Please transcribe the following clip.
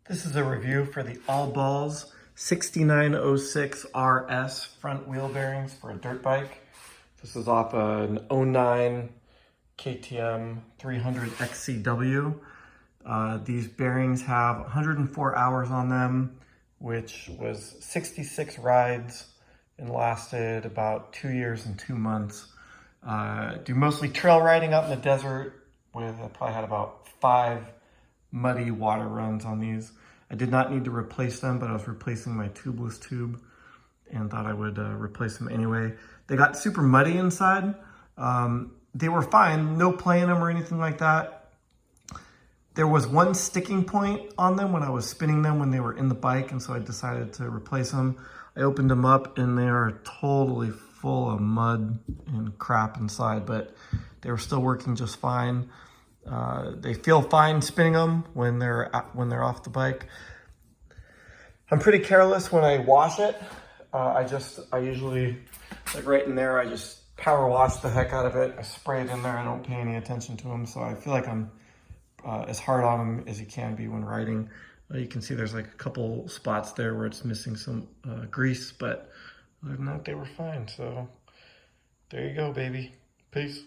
This is a review for the All Balls 6906 RS front wheel bearings for a dirt bike. This is off an 09 KTM 300 XCW. These bearings have 104 hours on them, which was 66 rides and lasted about 2 years and 2 months. Do mostly trail riding out in the desert with, I probably had about 5 muddy water runs on these. I did not need to replace them, but I was replacing my tubeless tube and thought I would replace them anyway. They got super muddy inside. They were fine, no play in them or anything like that. There was one sticking point on them when I was spinning them when they were in the bike, and so I decided to replace them. I opened them up and they are totally full of mud and crap inside, but they were still working just fine. They feel fine spinning them when they're off the bike. I'm pretty careless when I wash it. I usually, like right in there, I just power wash the heck out of it. I spray it in there. I don't pay any attention to them. So I feel like I'm as hard on them as you can be when riding. You can see there's like a couple spots there where it's missing some grease, but other than that, they were fine. So there you go, baby. Peace.